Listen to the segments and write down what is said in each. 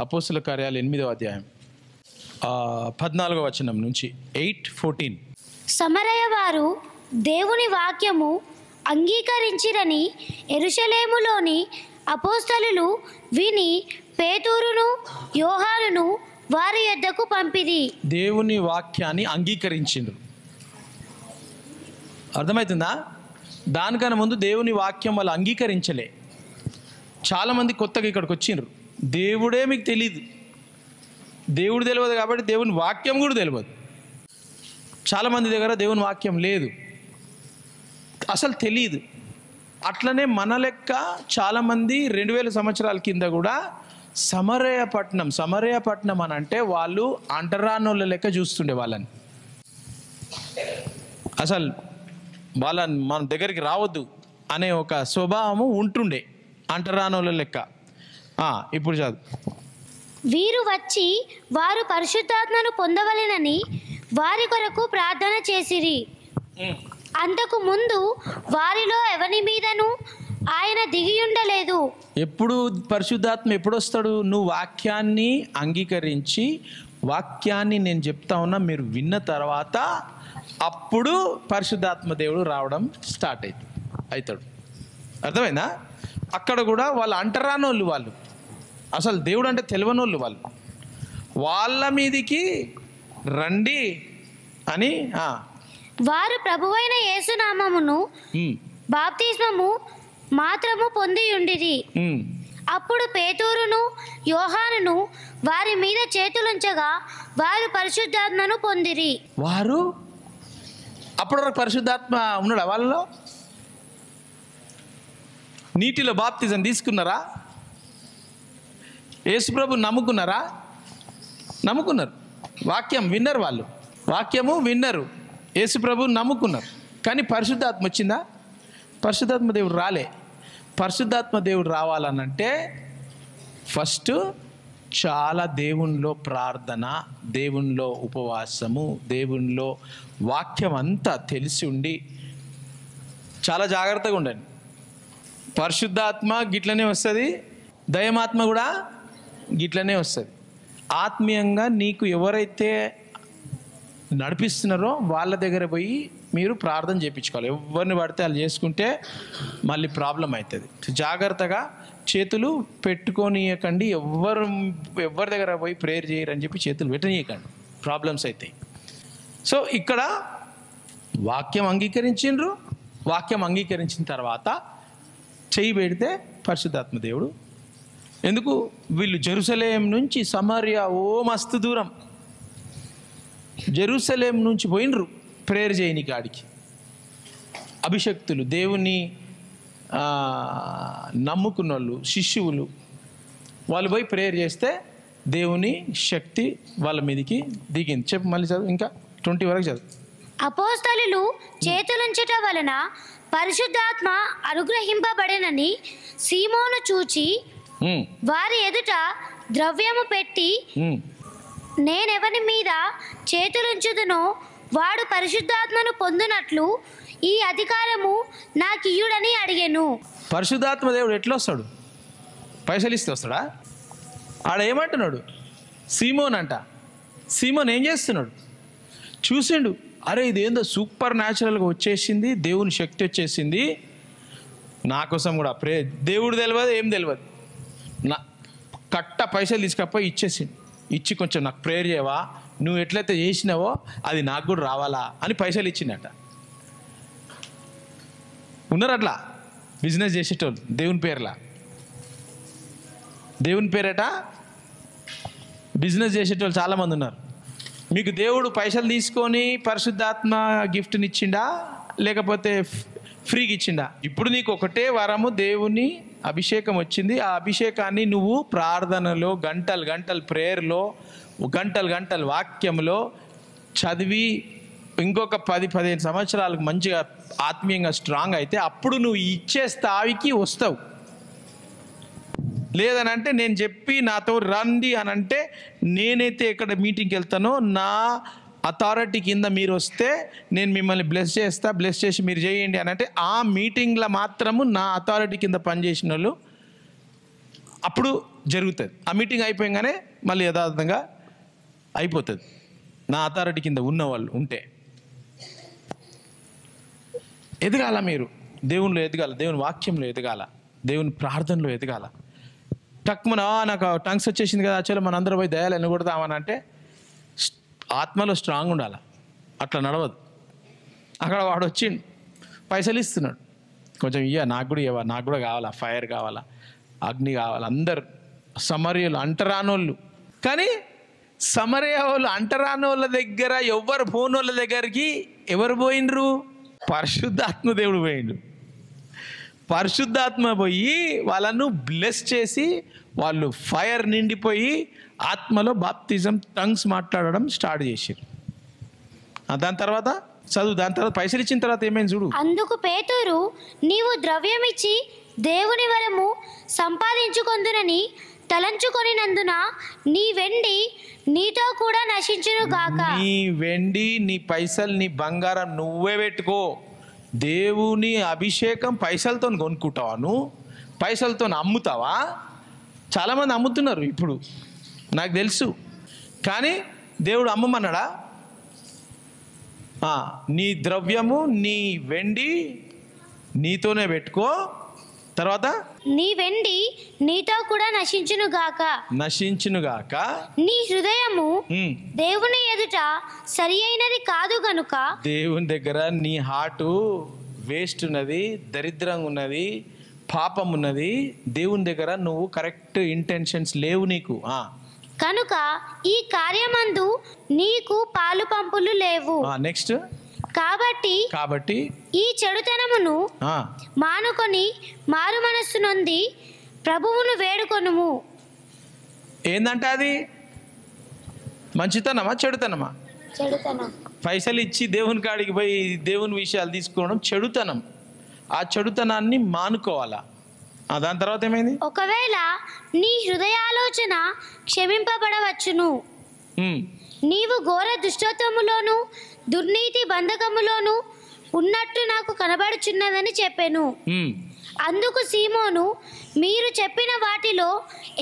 అపోస్తుల కార్యాలు 8వ అధ్యాయం 14వ వచనం నుంచి 8:14. సమరయ వారు దేవుని వాక్యము అంగీకరించిరని యెరూషలేములోని అపోస్తలులు విని పేతురును యోహానును వారి యొద్దకు పంపిరి. దేవుని వాక్యాన్ని అంగీకరించిండ్రు. అర్థమవుతుందా? దానికన్నా ముందు దేవుని వాక్యం వాళ్ళు అంగీకరించలే. చాలామంది కొత్తగా ఇక్కడికి వచ్చిండ్రు. దేవుడే మీకు తెలియదు. దేవుడు తెలియదు కాబట్టి దేవుని వాక్యం కూడా తెలియదు. చాలామంది దగ్గర దేవుని వాక్యం లేదు, అసలు తెలియదు. అట్లనే మన లెక్క చాలామంది 2000 సంవత్సరాల కింద కూడా సమరయపట్నం అని అంటే వాళ్ళు అంటరానోళ్ళ లెక్క చూస్తుండే వాళ్ళని. అసలు వాళ్ళని మన దగ్గరికి రావద్దు అనే ఒక స్వభావము ఉంటుండే అంటరానోళ్ళ లెక్క. ఇప్పుడు చదువు. వీరు వచ్చి వారు పరిశుద్ధాత్మను పొందవలెనని వారి కొరకు ప్రార్థన చేసిరి. అంతకు ముందు వారిలో ఎవరి మీదను ఆయన దిగియుండలేదు. ఎప్పుడు పరిశుద్ధాత్మ ఎప్పుడు వస్తాడు? నువ్వు వాక్యాన్ని అంగీకరించి వాక్యాన్ని నేను చెప్తా ఉన్నా మీరు విన్న తర్వాత అప్పుడు పరిశుద్ధాత్మ దేవుడు రావడం స్టార్ట్ అవుతాడు. అర్థమైందా? అక్కడ కూడా వాళ్ళు అంటరానోళ్ళు, వాళ్ళు అసలు దేవుడు అంటే తెలియనోళ్ళు, వాళ్ళ మీదికి రండి అని వారు ప్రభువైన యేసునామమును బాప్తిస్మము మాత్రము పొంది ఉండిరి. అప్పుడు పేతురును యోహానును వారి మీద చేతులుంచగా వారు పరిశుద్ధాత్మను పొందిరి. వారు అప్పటి వరకు పరిశుద్ధాత్మ ఉన్నాడా వాళ్ళలో? నీటిలో బాప్తిజం తీసుకున్నారా? యేసుప్రభు నమ్ముకున్నారా? నమ్ముకున్నారు. వాక్యం విన్నారు, వాళ్ళు వాక్యము విన్నారు, యేసుప్రభు నమ్ముకున్నారు. కానీ పరిశుద్ధాత్మ వచ్చిందా? పరిశుద్ధాత్మ దేవుడు రాలే. పరిశుద్ధాత్మ దేవుడు రావాలనంటే ఫస్ట్ చాలా దేవునిలో ప్రార్థన, దేవునిలో ఉపవాసము, దేవునిలో వాక్యం అంతా తెలిసి ఉండి చాలా జాగ్రత్తగా ఉండండి. పరిశుద్ధాత్మ గిట్లనే వస్తుంది, దైవమాత్మ కూడా గిట్లనే వస్తుంది. ఆత్మీయంగా నీకు ఎవరైతే నడిపిస్తున్నారో వాళ్ళ దగ్గర పోయి మీరు ప్రార్థన చేయించుకోవాలి. ఎవరిని పడితే వాళ్ళు చేసుకుంటే మళ్ళీ ప్రాబ్లం అవుతుంది. జాగ్రత్తగా చేతులు పెట్టుకోనియకండి. ఎవరి దగ్గర పోయి ప్రేయర్ చేయరని చెప్పి చేతులు పెట్టనీయకండి, ప్రాబ్లమ్స్ అవుతాయి. సో ఇక్కడ వాక్యం అంగీకరించిండ్రు. వాక్యం అంగీకరించిన తర్వాత చెయ్యి పెడితే పరిశుద్ధాత్మ దేవుడు. ఎందుకు? వీళ్ళు జెరూసలేం నుంచి సమరియా మస్తు దూరం, జెరూసలేం నుంచి పోయినరు ప్రేయర్ చేయని కాడికి. అభిషక్తులు, దేవుని నమ్ముకున్న వాళ్ళు, శిష్యువులు, వాళ్ళు పోయి ప్రేయర్ చేస్తే దేవుని శక్తి వాళ్ళ మీదకి దిగింది. చెప్పు మళ్ళీ చదువు, ఇంకా 20 వరకు చదువు. అపోస్తలులు చేతులుంచట వలన పరిశుద్ధాత్మ అనుగ్రహింపబడెనని సీమోను చూచి వారి ఎదుట ద్రవ్యము పెట్టి నేనెవరి మీద చేతులుంచుదునో వాడు పరిశుద్ధాత్మను పొందునట్లు ఈ అధికారము నాకు ఇయ్యుడని అడిగెను. పరిశుద్ధాత్మ దేవుడు ఎట్లా వస్తాడు? పైసలు ఇస్తే వస్తాడా? ఆడ ఏమంటున్నాడు? సీమోన్ అంట. సీమోన్ ఏం చేస్తున్నాడు? చూసిండు, అరే ఇదేందో సూపర్ న్యాచురల్గా వచ్చేసింది, దేవుని శక్తి వచ్చేసింది, నా కోసం కూడా దేవుడు తెలియదు, ఏం తెలియదు, నా కట్ట పైసలు తీసుకపోయి ఇచ్చేసిండు. ఇచ్చి కొంచెం నాకు ప్రేయర్ చేయవా, నువ్వు ఎట్లయితే చేసినావో అది నాకు కూడా రావాలా అని పైసలు ఇచ్చిండట. ఉన్నారు అట్లా బిజినెస్ చేసేటోళ్ళు దేవుని పేర్లా, దేవుని పేరట బిజినెస్ చేసేటోళ్ళు చాలామంది ఉన్నారు. మీకు దేవుడు పైసలు తీసుకొని పరిశుద్ధాత్మ గిఫ్ట్ని ఇచ్చిండా లేకపోతే ఫ్రీగా ఇచ్చిండా? ఇప్పుడు నీకు ఒకటే వరము, దేవుని అభిషేకం వచ్చింది. ఆ అభిషేకాన్ని నువ్వు ప్రార్థనలో గంటలు ప్రేయర్లో గంటలు వాక్యంలో చదివి ఇంకొక 10-15 సంవత్సరాలకు మంచిగా ఆత్మీయంగా స్ట్రాంగ్ అయితే అప్పుడు నువ్వు ఇచ్చే స్థాయికి వస్తావు. లేదనంటే నేను చెప్పి నాతో రండి అని అంటే నేనైతే ఎక్కడ మీటింగ్కి వెళ్తానో నా అథారిటీ కింద మీరు వస్తే నేను మిమ్మల్ని బ్లెస్ చేసి మీరు చేయండి అని అంటే ఆ మీటింగ్లో మాత్రము నా అథారిటీ కింద పనిచేసిన వాళ్ళు అప్పుడు జరుగుతుంది. ఆ మీటింగ్ అయిపోయాగానే మళ్ళీ యథార్థంగా అయిపోతుంది. నా అథారిటీ కింద ఉన్నవాళ్ళు ఉంటే ఎదగాల. మీరు దేవునిలో ఎదగాల, దేవుని వాక్యంలో ఎదగాల, దేవుని ప్రార్థనలో ఎదగాల. టక్మన నాకు టంగ్స్ వచ్చేసింది కదా, చలో మన అందరూ పోయి దయాలు ఎన్నగొడదామని అంటే ఆత్మలో స్ట్రాంగ్ ఉండాలి. అట్లా నడవదు. అక్కడ వాడు వచ్చిండు, పైసలు ఇస్తున్నాడు, కొంచెం నాకు కూడా కావాలా, ఫైర్ కావాలా, అగ్ని కావాలా. అందరు సమరయులు అంటరానోళ్ళు. కానీ సమరయ వాళ్ళు అంటరానోళ్ళ దగ్గర ఎవరు పోనోళ్ళ దగ్గరికి ఎవరు పోయిండ్రు? పరిశుద్ధాత్మ దేవుడు పోయిండు. పరిశుద్ధాత్మ పోయి వాళ్ళను బ్లెస్ చేసి వాళ్ళు ఫైర్ నిండిపోయి ఆత్మలో బాప్తిజం టంగ్స్ మాట్లాడడం స్టార్ట్ చేశారు. దాని తర్వాత దాని తర్వాత పైసలు ఇచ్చిన తర్వాత ఏమైంది చూడు. అందుకు పేతురు, నీవు ద్రవ్యమిచ్చి దేవుని వరము సంపాదించుకొందునని తలంచుకొనినందున నీ వెండి నీతో కూడా నశించును గాక. నీ వెండి, నీ పైసలు, నీ బంగారం నువ్వే పెట్టుకో. దేవుని అభిషేకం పైసలతో కొనుక్కుంటావా? నువ్వు పైసలతో అమ్ముతావా? చాలామంది అమ్ముతున్నారు ఇప్పుడు, నాకు తెలుసు. కానీ దేవుడు అమ్మమన్నాడా? నీ ద్రవ్యము, నీ వెండి నీతోనే పెట్టుకో. తర్వాత నీ వెండి నీతో కూడా నశించునుగాక. నీ హృదయము దేవుని ఎదుట సరి అయినది కాదు గనుక. దేవుని దగ్గర నీ హార్ట్ వేస్ట్ ఉన్నది, దరిద్రంగా ఉన్నది, పాపం ఉన్నది. దేవుని దగ్గర నువ్వు కరెక్ట్ ఇంటెన్షన్స్ లేవు నీకు. కనుక ఈ కార్యమందు నీకు పాలు పంపులు లేవు. నెక్స్ట్ కాబట్టి ఈ చెడుతనమును మానుకొని మారు మనస్సు నొంది ప్రభువును వేడుకొనుము. ఏందంటే అది మంచితనమా చెడుతనమా? చెడుతనం. పైసలు ఇచ్చి దేవుని కాడికి పోయి దేవుని విషయాలు తీసుకోవడం చెడుతనం. ఆ చెడుతనాన్ని మానుకోవాలా. దాని తర్వాత ఏమైంది? ఒకవేళ నీ హృదయాలోచన క్షమింపబడవచ్చును, నీవు ఘోర దుష్టత్వములోను దుర్నీతి బంధకములోను ఉన్నట్టు నాకు కనబడుచున్నదని చెప్పాను. అందుకు సీమోను, మీరు చెప్పిన వాటిలో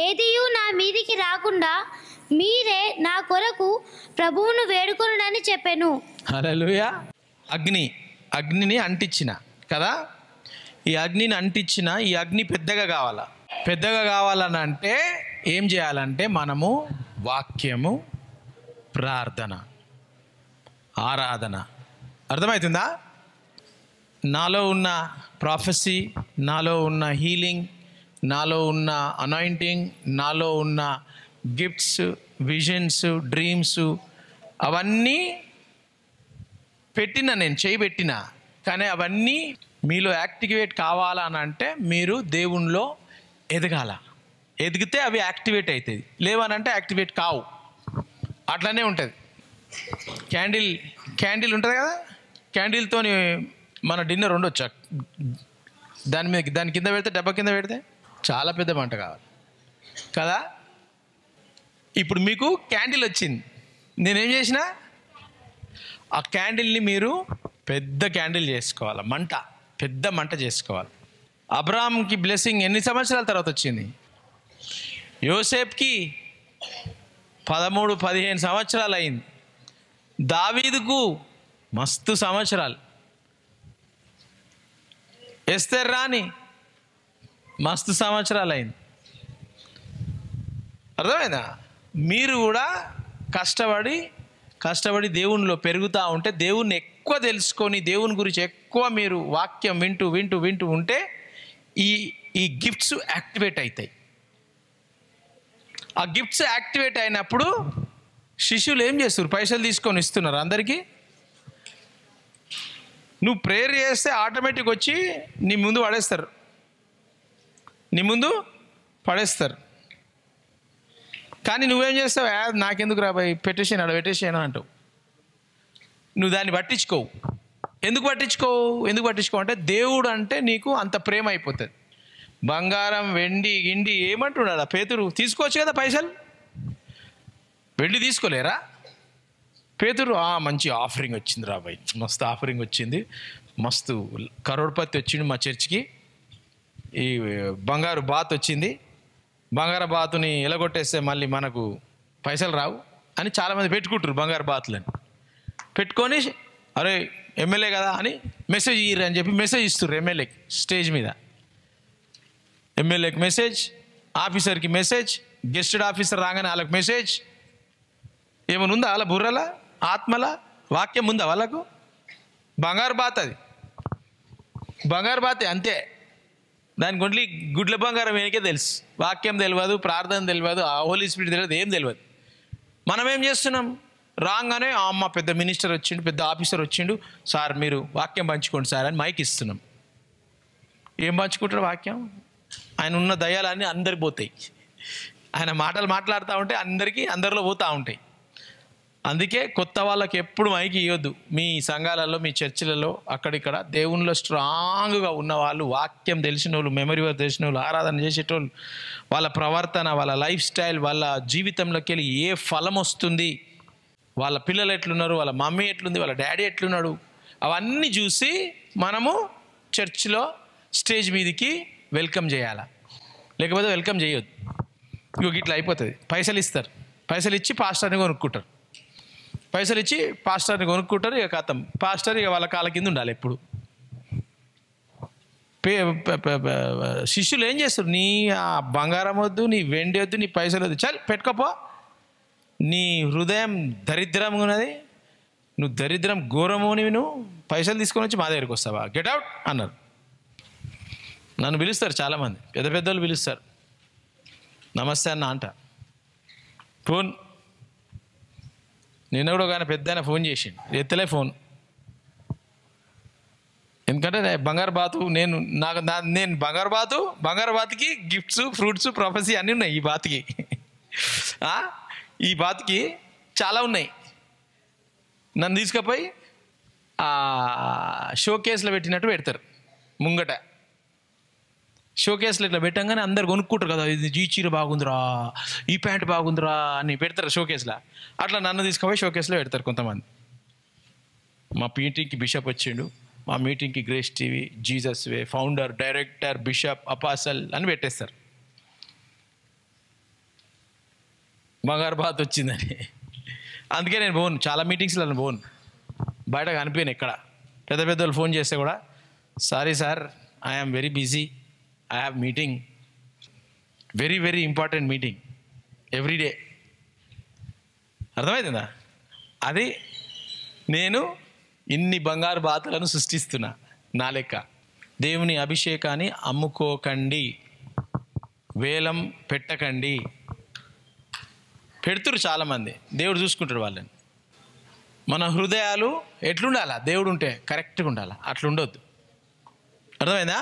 ఏదియూ నా మీదికి రాకుండా మీరే నా కొరకు ప్రభువును వేడుకొనుడని చెప్పాను. హల్లెలూయా. అగ్నిని అంటించిన కదా, ఈ అగ్నిని అంటించిన ఈ అగ్ని పెద్దగా కావాలని అంటే ఏం చేయాలంటే మనము వాక్యము, ప్రార్థన, ఆరాధన. అర్థమవుతుందా? నాలో ఉన్న ప్రాఫెసీ, నాలో ఉన్న హీలింగ్, నాలో ఉన్న అనాయింటింగ్, నాలో ఉన్న గిఫ్ట్స్, విజన్స్, డ్రీమ్స్ అవన్నీ నేను చేయబెట్టిన. కానీ అవన్నీ మీలో యాక్టివేట్ కావాలని అంటే మీరు దేవునిలో ఎదగాల. ఎదిగితే అవి యాక్టివేట్ అవుతాయి, లేవనంటే యాక్టివేట్ కావు. అట్లనే ఉంటుంది. క్యాండిల్ ఉంటుంది కదా, క్యాండిల్తో మన డిన్నర్ ఉండొచ్చా? దాని కింద పెడితే, డబ్బా కింద పెడితే చాలా పెద్ద మంట కావాలి కదా. ఇప్పుడు మీకు క్యాండిల్ వచ్చింది, నేనేం చేసిన ఆ క్యాండిల్ని మీరు పెద్ద క్యాండిల్ చేసుకోవాలి, పెద్ద మంట చేసుకోవాలి. అబ్రాహాంకి బ్లెస్సింగ్ ఎన్ని సంవత్సరాల తర్వాత వచ్చింది? యోసేపుకి 13-15 సంవత్సరాలు అయింది. దావీదుకు మస్తు సంవత్సరాలు. ఎస్తేర్ రాణి మస్తు సంవత్సరాలు అయింది. అర్థమైందా? మీరు కూడా కష్టపడి దేవునిలో పెరుగుతూ ఉంటే, దేవుణ్ణి ఎక్కువ తెలుసుకొని దేవుని గురించి ఎక్కువ మీరు వాక్యం వింటూ ఉంటే ఈ గిఫ్ట్స్ యాక్టివేట్ అవుతాయి. ఆ గిఫ్ట్స్ యాక్టివేట్ అయినప్పుడు శిష్యులు ఏం చేస్తారు? పైసలు తీసుకొని ఇస్తున్నారు అందరికీ. నువ్వు ప్రేయర్ చేస్తే ఆటోమేటిక్ వచ్చి నీ ముందు పడేస్తారు. కానీ నువ్వేం చేస్తావు? నాకెందుకు రాబాయి, పెట్టేసాను అంటావు. నువ్వు దాన్ని పట్టించుకోవు. ఎందుకు పట్టించుకోవు అంటే దేవుడు అంటే నీకు అంత ప్రేమ అయిపోతుంది. బంగారం, వెండి, గిండి ఏమంటున్నాడా పేతురు? తీసుకోవచ్చు కదా పైసలు. వెండి తీసుకోలేరా? పేతురు మంచి ఆఫరింగ్ వచ్చింది రాబాయ్, మస్తు ఆఫరింగ్ వచ్చింది, మస్తు కరోడ్పతి వచ్చింది మా చర్చికి, ఈ బంగారు బాత్ వచ్చింది, బంగారు బాతుని ఎలగొట్టేస్తే మళ్ళీ మనకు పైసలు రావు అని చాలామంది పెట్టుకుంటారు బంగారు బాతులని. పెట్టుకొని అరే ఎమ్మెల్యే కదా అని మెసేజ్ ఇయ్యరు అని చెప్పి మెసేజ్ ఇస్తారు ఎమ్మెల్యేకి స్టేజ్ మీద. ఎమ్మెల్యేకి మెసేజ్, ఆఫీసర్కి మెసేజ్, గెస్టెడ్ ఆఫీసర్ రాగానే వాళ్ళకి మెసేజ్. ఏమైనా ఉందా వాళ్ళ బుర్రల, ఆత్మల వాక్యం ఉందా వాళ్ళకు? బంగారు బాత్ అది, బంగారు బాతే అంతే. దానికి ఒంట్లీ గుడ్ల బంగారం వెనకే తెలుసు, వాక్యం తెలియదు, ప్రార్థన తెలియదు, ఆ హోలీ స్పిరిట్ తెలియదు, ఏం తెలియదు. మనం ఏం చేస్తున్నాం? రాగానే అమ్మ పెద్ద మినిస్టర్ వచ్చిండు, పెద్ద ఆఫీసర్ వచ్చిండు, సార్ మీరు వాక్యం పంచుకోండి సార్ అని మైక్ ఇస్తున్నాం. ఏం పంచుకుంటారు వాక్యం? ఆయన ఉన్న దయ్యాలన్నీ అందరికి పోతాయి. ఆయన మాటలు మాట్లాడుతూ ఉంటే అందరిలో పోతూ ఉంటాయి. అందుకే కొత్త వాళ్ళకి ఎప్పుడు మైకి ఇవ్వద్దు. మీ సంఘాలలో, మీ చర్చిలలో, అక్కడిక్కడ దేవునిలో స్ట్రాంగ్గా ఉన్న వాళ్ళు, వాక్యం తెలిసిన వాళ్ళు, మెమరీ వర్క్ తెలిసిన వాళ్ళు, ఆరాధన చేసేటోళ్ళు, వాళ్ళ ప్రవర్తన, వాళ్ళ లైఫ్ స్టైల్, వాళ్ళ జీవితంలోకి వెళ్ళి ఏ ఫలం వస్తుంది, వాళ్ళ పిల్లలు ఎట్లున్నారు, వాళ్ళ మమ్మీ ఎట్లుంది, వాళ్ళ డాడీ ఎట్లున్నాడు, అవన్నీ చూసి మనము చర్చిలో స్టేజ్ మీదకి వెల్కమ్ చేయాలి. లేకపోతే వెల్కమ్ చేయొద్దు. ఇంకొక ఇట్లా అయిపోతుంది. పైసలు ఇస్తారు, పైసలు ఇచ్చి పాస్టర్ని కొనుక్కుంటారు, పైసలు ఇచ్చి పాస్టర్ని కొనుక్కుంటారు. ఇక కథం, పాస్టర్ ఇక వాళ్ళ కాళ్ళ కింద ఉండాలి ఎప్పుడు. శిష్యులు ఏం చేస్తారు? నీ ఆ బంగారం వద్దు, నీ వెండి వద్దు, నీ పైసలు వద్దు, చల్ పెట్టుకోపో, నీ హృదయం దరిద్రంగా ఉన్నది, నువ్వు దరిద్రం ఘోరమునివి, నువ్వు పైసలు తీసుకొని వచ్చి మా దగ్గరికి వస్తావా, గెట్ అవుట్ అన్నారు. నన్ను పిలుస్తారు చాలామంది, పెద్ద పెద్దోళ్ళు పిలుస్తారు, నమస్తే అన్న అంట. ఫోన్ నిన్న కూడా కానీ పెద్ద ఆయన ఫోన్ చేసిండు, ఎత్తలే ఫోన్. ఎందుకంటే బంగారు బాతు, నేను బంగారు బాతుకి గిఫ్ట్స్, ఫ్రూట్స్, ప్రొఫెసీ అన్నీ ఉన్నాయి. ఈ బాతుకి చాలా ఉన్నాయి. నన్ను తీసుకుపోయి షో కేసులో పెట్టినట్టు పెడతారు ముంగట. షో కేసులు ఇట్లా పెట్టంగానే అందరు కొనుక్కుంటారు కదా, ఇది ఈ చీర బాగుందిరా, ఈ ప్యాంట్ బాగుందిరా అని పెడతారు షో కేసులో. అట్లా నన్ను తీసుకుపోయి షో కేసులో పెడతారు కొంతమంది. మా మీటింగ్కి బిషప్ వచ్చిండు, మా మీటింగ్కి గ్రేస్ టీవీ, జీసస్ వే, ఫౌండర్, డైరెక్టర్, బిషప్, అపాసల్ అని పెట్టేస్తారు. బంగారు బాత్ వచ్చిందని. అందుకే నేను పోను, చాలా మీటింగ్స్లో నేను పోను, బయట కనిపించాను. ఎక్కడ పెద్ద పెద్దోళ్ళు ఫోన్ చేస్తే కూడా, sorry sir, I'm very busy, I have meeting, very very important meeting everyday. అర్థమవుతుందా? అది నేను ఇన్ని బంగారు బాతులను సృష్టిస్తున్నా నా లెక్క. దేవుని అభిషేకాన్ని అమ్ముకోకండి, వేలం పెట్టకండి. పెడుతురు చాలామంది, దేవుడు చూసుకుంటాడు వాళ్ళని. మన హృదయాలు ఎట్లుండాలా? దేవుడు ఉంటే కరెక్ట్గా ఉండాలా, అట్లుండొద్దు. అర్థమైందా?